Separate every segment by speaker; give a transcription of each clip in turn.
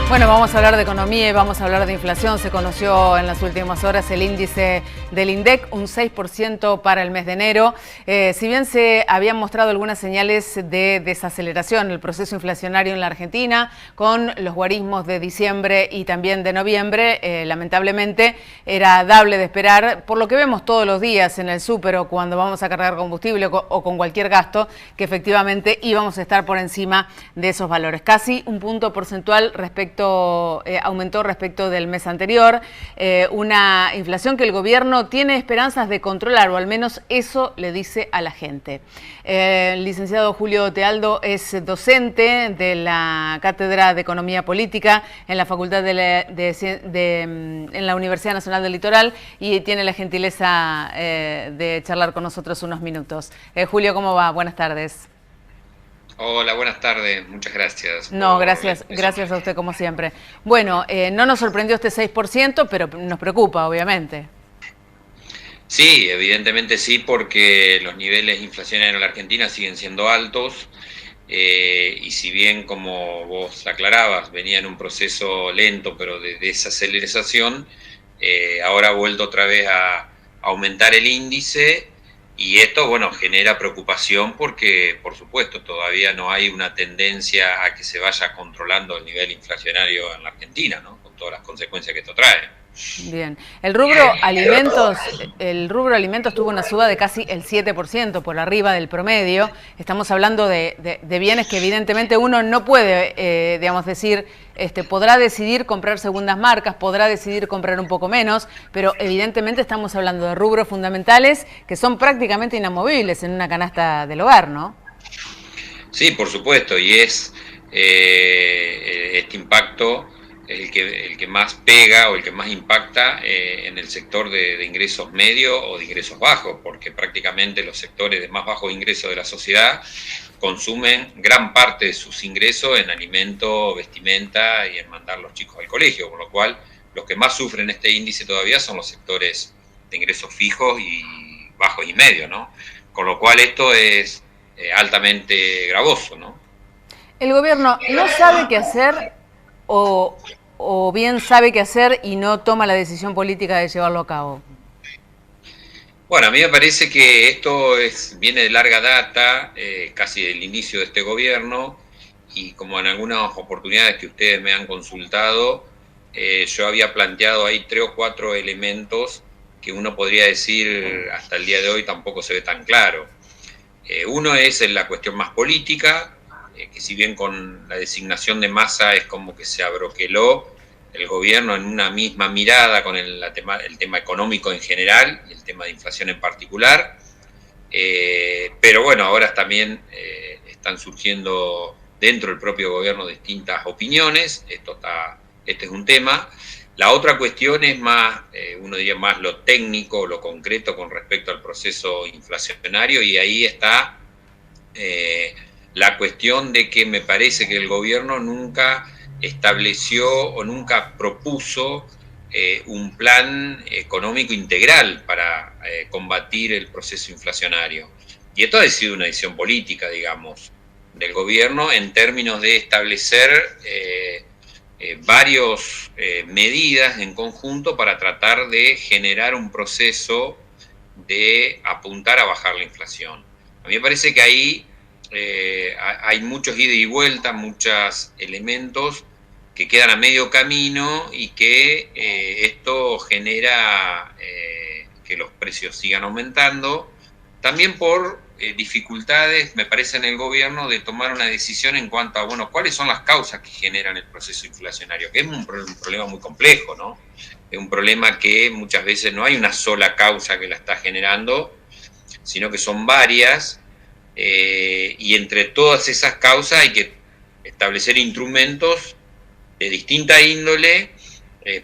Speaker 1: Bueno, vamos a hablar de economía y vamos a hablar de inflación. Se conoció en las últimas horas el índice del INDEC, un 6% para el mes de enero. Si bien se habían mostrado algunas señales de desaceleración en el proceso inflacionario en la Argentina, con los guarismos de diciembre y también de noviembre, lamentablemente era dable de esperar, por lo que vemos todos los días en el súper o cuando vamos a cargar combustible o con cualquier gasto, que efectivamente íbamos a estar por encima de esos valores. Casi un punto porcentual aumentó respecto del mes anterior, una inflación que el gobierno tiene esperanzas de controlar, o al menos eso le dice a la gente. El licenciado Julio Tealdo es docente de la Cátedra de Economía Política en la Facultad en la Universidad Nacional del Litoral y tiene la gentileza de charlar con nosotros unos minutos. Julio, ¿cómo va? Buenas tardes.
Speaker 2: Hola, buenas tardes, muchas gracias.
Speaker 1: No, gracias a usted como siempre. Bueno, no nos sorprendió este 6%, pero nos preocupa, obviamente.
Speaker 2: Sí, evidentemente sí, porque los niveles inflacionarios en la Argentina siguen siendo altos y si bien, como vos aclarabas, venía en un proceso lento, pero de desaceleración, ahora ha vuelto otra vez a aumentar el índice. Y esto, bueno, genera preocupación porque, por supuesto, todavía no hay una tendencia a que se vaya controlando el nivel inflacionario en la Argentina, ¿no? Con todas las consecuencias que esto trae.
Speaker 1: Bien. El rubro alimentos tuvo una suba de casi el 7% por arriba del promedio. Estamos hablando de bienes que evidentemente uno no puede, digamos, decir, podrá decidir comprar segundas marcas, podrá decidir comprar un poco menos, pero evidentemente estamos hablando de rubros fundamentales que son prácticamente inamovibles en una canasta del hogar, ¿no?
Speaker 2: Sí, por supuesto, y es este impacto el que más pega o el que más impacta en el sector de ingresos medios o de ingresos bajos, porque prácticamente los sectores de más bajo ingreso de la sociedad consumen gran parte de sus ingresos en alimento, vestimenta y en mandar a los chicos al colegio, con lo cual los que más sufren este índice todavía son los sectores de ingresos fijos y bajos y medios, ¿no? Con lo cual esto es altamente gravoso, ¿no?
Speaker 1: El gobierno no sabe qué hacer o bien sabe qué hacer y no toma la decisión política de llevarlo a cabo.
Speaker 2: Bueno, a mí me parece que esto viene de larga data, casi del inicio de este gobierno, y como en algunas oportunidades que ustedes me han consultado, yo había planteado ahí 3 o 4 elementos que uno podría decir hasta el día de hoy tampoco se ve tan claro. Uno es en la cuestión más política, que si bien con la designación de Massa es como que se abroqueló el gobierno en una misma mirada con el tema económico en general y el tema de inflación en particular, pero bueno, ahora también están surgiendo dentro del propio gobierno distintas opiniones, este es un tema. La otra cuestión es más, uno diría más lo técnico, lo concreto con respecto al proceso inflacionario, y ahí está la cuestión de que me parece que el gobierno nunca estableció o nunca propuso un plan económico integral para combatir el proceso inflacionario. Y esto ha sido una decisión política, digamos, del gobierno en términos de establecer varias medidas en conjunto para tratar de generar un proceso de apuntar a bajar la inflación. A mí me parece que ahí hay muchos ida y vuelta, muchos elementos que quedan a medio camino y que esto genera que los precios sigan aumentando. También por dificultades, me parece, en el gobierno de tomar una decisión en cuanto a, bueno, cuáles son las causas que generan el proceso inflacionario, que es un problema muy complejo, ¿no? Es un problema que muchas veces no hay una sola causa que la está generando, sino que son varias, y entre todas esas causas hay que establecer instrumentos de distinta índole,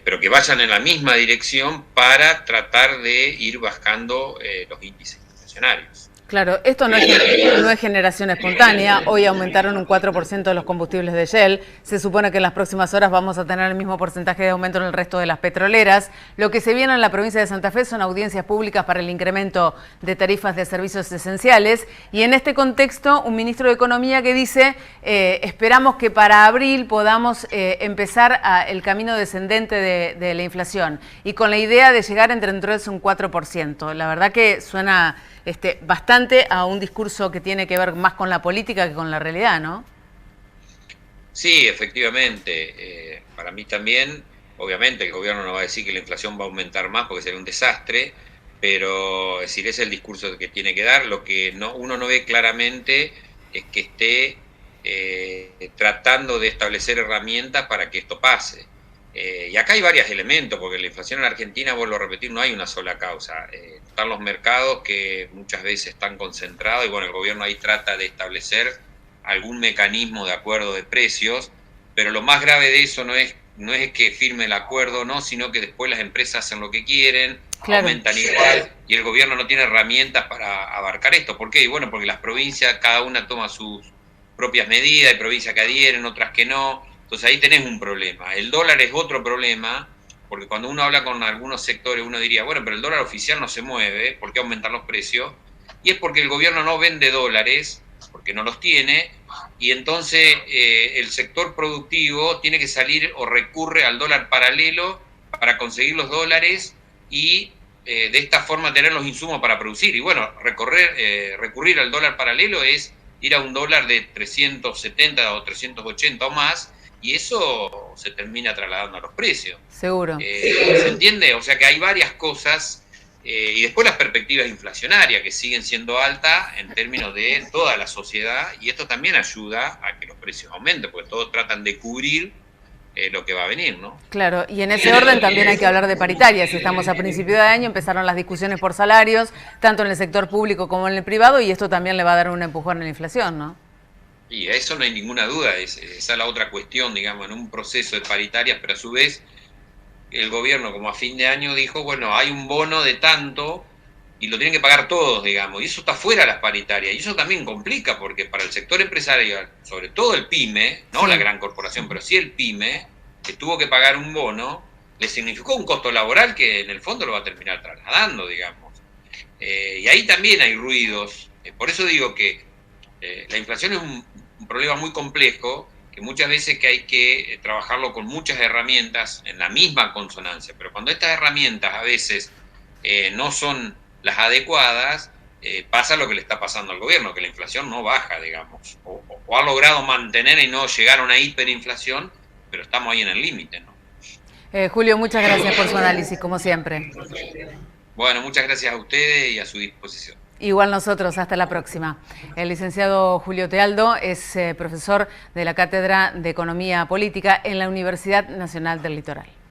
Speaker 2: pero que vayan en la misma dirección para tratar de ir bajando los índices inflacionarios.
Speaker 1: Claro, esto no es generación espontánea. Hoy aumentaron un 4% de los combustibles de Shell. Se supone que en las próximas horas vamos a tener el mismo porcentaje de aumento en el resto de las petroleras. Lo que se viene en la provincia de Santa Fe son audiencias públicas para el incremento de tarifas de servicios esenciales. Y en este contexto, un ministro de Economía que dice, esperamos que para abril podamos empezar el camino descendente de la inflación. Y con la idea de llegar entre entonces un 4%. La verdad que suena bastante a un discurso que tiene que ver más con la política que con la realidad, ¿no?
Speaker 2: Sí, efectivamente. Para mí también, obviamente el gobierno no va a decir que la inflación va a aumentar más porque sería un desastre, pero es decir, ese es el discurso que tiene que dar. Lo que uno no ve claramente es que esté tratando de establecer herramientas para que esto pase. Y acá hay varios elementos, porque la inflación en la Argentina, vuelvo a repetir, no hay una sola causa. Están los mercados que muchas veces están concentrados y bueno, el gobierno ahí trata de establecer algún mecanismo de acuerdo de precios, pero lo más grave de eso no es que firme el acuerdo, no, sino que después las empresas hacen lo que quieren, claro, aumentan igual, y el gobierno no tiene herramientas para abarcar esto. ¿Por qué? Y bueno, porque las provincias, cada una toma sus propias medidas, hay provincias que adhieren, otras que no. Entonces ahí tenés un problema. El dólar es otro problema, porque cuando uno habla con algunos sectores, uno diría, bueno, pero el dólar oficial no se mueve, ¿por qué aumentan los precios? Y es porque el gobierno no vende dólares, porque no los tiene, y entonces el sector productivo tiene que salir o recurre al dólar paralelo para conseguir los dólares y de esta forma tener los insumos para producir. Y bueno, recurrir al dólar paralelo es ir a un dólar de 370 o 380 o más, y eso se termina trasladando a los precios.
Speaker 1: Seguro.
Speaker 2: ¿Se entiende? O sea que hay varias cosas, y después las perspectivas inflacionarias que siguen siendo altas en términos de toda la sociedad, y esto también ayuda a que los precios aumenten, porque todos tratan de cubrir lo que va a venir, ¿no?
Speaker 1: Claro, y en ese orden también hay que hablar de paritarias. Si estamos a principio de año, empezaron las discusiones por salarios, tanto en el sector público como en el privado, y esto también le va a dar un empujón a la inflación, ¿no?
Speaker 2: Y a eso no hay ninguna duda, esa es la otra cuestión, digamos, en un proceso de paritarias, pero a su vez el gobierno como a fin de año dijo, bueno, hay un bono de tanto y lo tienen que pagar todos, digamos, y eso está fuera de las paritarias, y eso también complica, porque para el sector empresarial, sobre todo el PYME, no sí, la gran corporación, pero sí el PYME, que tuvo que pagar un bono, le significó un costo laboral que en el fondo lo va a terminar trasladando, digamos. Y ahí también hay ruidos, por eso digo que la inflación es un problema muy complejo, que muchas veces que hay que trabajarlo con muchas herramientas en la misma consonancia, pero cuando estas herramientas a veces no son las adecuadas, pasa lo que le está pasando al gobierno, que la inflación no baja, digamos, o ha logrado mantener y no llegar a una hiperinflación, pero estamos ahí en el límite, ¿no?
Speaker 1: Julio, muchas gracias por su análisis, como siempre.
Speaker 2: Bueno, muchas gracias a ustedes y a su disposición.
Speaker 1: Igual nosotros, hasta la próxima. El licenciado Julio Tealdo es profesor de la Cátedra de Economía Política en la Universidad Nacional del Litoral.